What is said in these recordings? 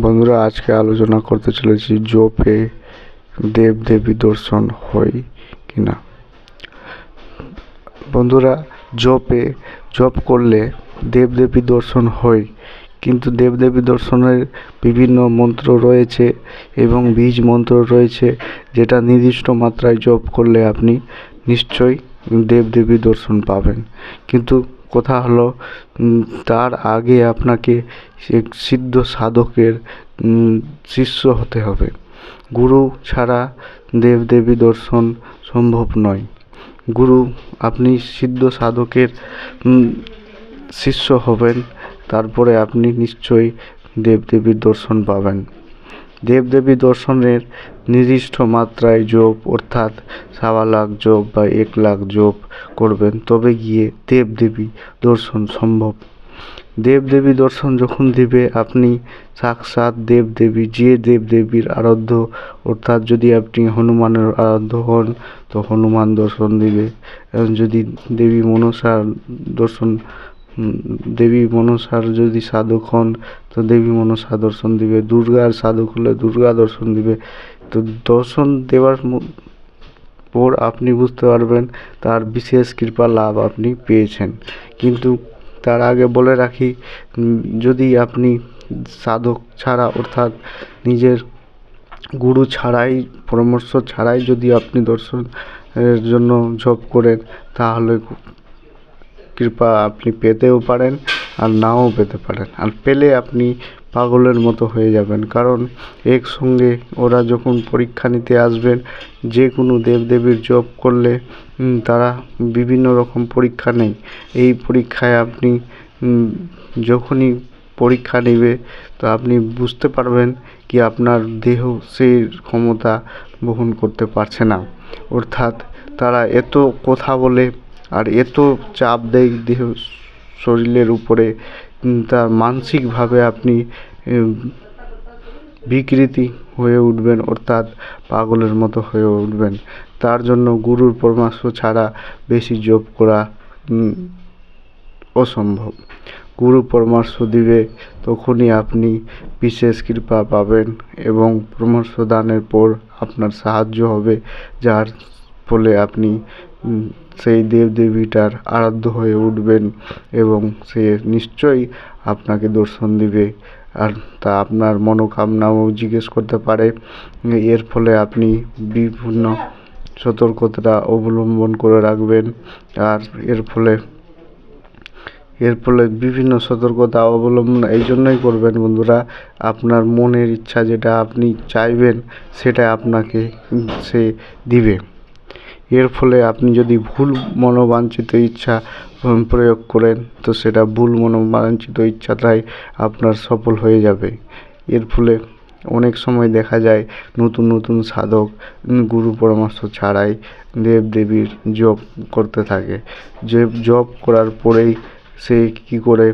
বন্ধুরা, আজকে আলোচনা করতে চলেছি জপে দেবদেবী দর্শন হয় কিনা। বন্ধুরা, জপ করলে দেবদেবী দর্শন হয়, কিন্তু দেবদেবী দর্শনের বিভিন্ন মন্ত্র রয়েছে এবং বীজ মন্ত্র রয়েছে, যেটা নির্দিষ্ট মাত্রায় জপ করলে আপনি নিশ্চয়ই দেবদেবী দর্শন পাবেন। কিন্তু কথা হলো, তার আগে আপনাকে সিদ্ধ সাধকের শিষ্য হতে হবে। গুরু ছাড়া দেবদেবী দর্শন সম্ভব নয়। আপনি সিদ্ধ সাধকের শিষ্য হবেন, তারপরে আপনি নিশ্চয়ই দেবদেবীর দর্শন পাবেন। দেবদেবী দর্শনের নির্দিষ্ট মাত্রায় জপ, অর্থাৎ 1.25 লাখ জপ বা 1 লাখ জপ করবেন, তবে গিয়ে দেবদেবী দর্শন সম্ভব। দেবদেবী দর্শন যখন দিবে, আপনি সাক্ষাৎ দেবদেবী, যে দেবদেবীর আরাধ্য, অর্থাৎ যদি আপনি হনুমানের আরাধ্য হন তো হনুমান দর্শন দিবে, যদি দেবী মনসার যদি সাধক হন তো দেবী মনসা দর্শন দিবে, দুর্গার সাধক হলে দুর্গা দর্শন দিবে। তো দর্শন দেওয়ার পর আপনি বুঝতে পারবেন তার বিশেষ কৃপা লাভ আপনি পেয়েছেন। কিন্তু তার আগে বলে রাখি, যদি আপনি সাধক ছাড়া, অর্থাৎ নিজের গুরু ছাড়াই, পরামর্শ ছাড়াই যদি আপনি দর্শনের জন্য জপ করেন, তাহলে কৃপা আপনি পেতেও পারেন আর নাও পেতে পারেন। আর পেলে আপনি পাগলের মতো হয়ে যাবেন, কারণ একসঙ্গে ওরা যখন পরীক্ষা নিতে আসবেন, যে কোনো দেবদেবীর জপ করলে তারা বিভিন্ন রকম পরীক্ষা নেয়। এই পরীক্ষায় আপনি যখনই পরীক্ষা নেবে, তো আপনি বুঝতে পারবেন কি আপনার দেহ সেই ক্ষমতা বহন করতে পারছে না। অর্থাৎ তারা এত কথা বলে আর এত চাপ দেয় দেহ শরীরের উপরে, তার মানসিকভাবে আপনি বিকৃতি হয়ে উঠবেন, অর্থাৎ পাগলের মতো হয়ে উঠবেন। তার জন্য গুরুর পরামর্শ ছাড়া বেশি জপ করা অসম্ভব। গুরু পরামর্শ দিবে, তখনই আপনি বিশেষ কৃপা পাবেন এবং পরামর্শ দানের পর আপনার সাহায্য হবে, যার ফলে আপনি সেই দেবদেবীটার আরাধ্য হয়ে উঠবেন এবং সে নিশ্চয়ই আপনাকে দর্শন দিবে। আর তা আপনার মনোকামনাও জিজ্ঞেস করতে পারে। এর ফলে আপনি বিভিন্ন সতর্কতা অবলম্বন করে রাখবেন। আর এর ফলে বিভিন্ন সতর্কতা অবলম্বন এই জন্যই করবেন বন্ধুরা, আপনার মনের ইচ্ছা যেটা আপনি চাইবেন সেটা আপনাকে সে দিবে। এর ফলে আপনি যদি ভুল মনোবাঞ্ছিত ইচ্ছা প্রয়োগ করেন, তো সেটা ভুল মনোবাঞ্ছিত ইচ্ছাটাই আপনার সফল হয়ে যাবে। এর ফলে অনেক সময় দেখা যায় নতুন সাধক গুরু পরামর্শ ছাড়াই দেবদেবীর জপ করতে থাকে। যে জপ করার পরেই সে কী করে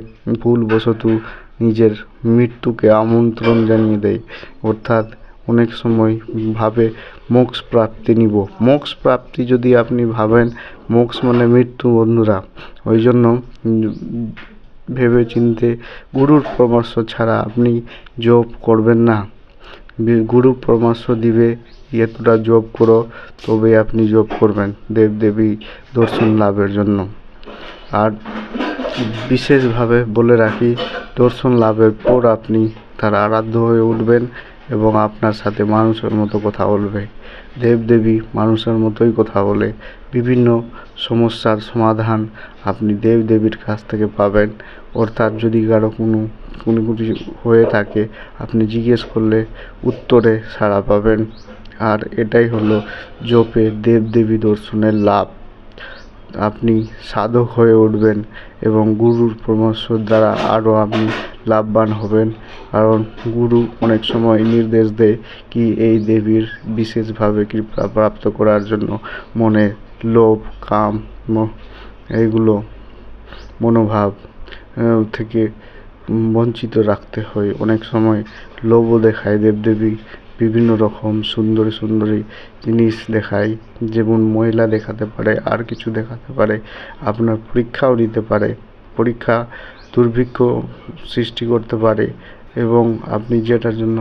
ভুলবশত নিজের মৃত্যুকে আমন্ত্রণ জানিয়ে দেয়। অর্থাৎ অনেক সময় ভাবে মোক্ষ প্রাপ্তি নিব। মোক্ষ প্রাপ্তি যদি আপনি ভাবেন, মোক্ষ মানে মৃত্যু বন্ধুরা। ওই জন্য ভেবে চিন্তে গুরুর পরামর্শ ছাড়া আপনি জপ করবেন না। গুরু পরামর্শ দিবে, এতটা জপ করো, তবে আপনি জপ করবেন দেবদেবী দর্শন লাভের জন্য। আর বিশেষভাবে বলে রাখি, দর্শন লাভের পর আপনি তার আরাধ্য হয়ে উঠবেন এবং আপনার সাথে মানুষের মতো কথা বলবে। দেবদেবী মানুষের মতোই কথা বলে। বিভিন্ন সমস্যার সমাধান আপনি দেবদেবীর কাছ থেকে পাবেন। অর্থাৎ যদি কারো কোনো কিছু হয়ে থাকে, আপনি জিজ্ঞেস করলে উত্তরে সাড়া পাবেন। আর এটাই হলো জপে দেবদেবী দর্শনের লাভ। আপনি সাধক হয়ে উঠবেন এবং গুরুর পরামর্শ দ্বারা আরও আপনি লাভবান হবেন, কারণ গুরু অনেক সময় নির্দেশ দেয় কি এই দেবীর বিশেষভাবে কৃপা প্রাপ্ত করার জন্য মনে লোভ, কাম, এইগুলো মনোভাব থেকে বঞ্চিত রাখতে হয়। অনেক সময় লোভও দেখায় দেবদেবী, বিভিন্ন রকম সুন্দরী জিনিস দেখায়, যেমন মহিলা দেখাতে পারে, আর কিছু দেখাতে পারে, আপনার পরীক্ষাও নিতে পারে, পরীক্ষা দুর্ভিক্ষ সৃষ্টি করতে পারে। এবং আপনি যেটার জন্য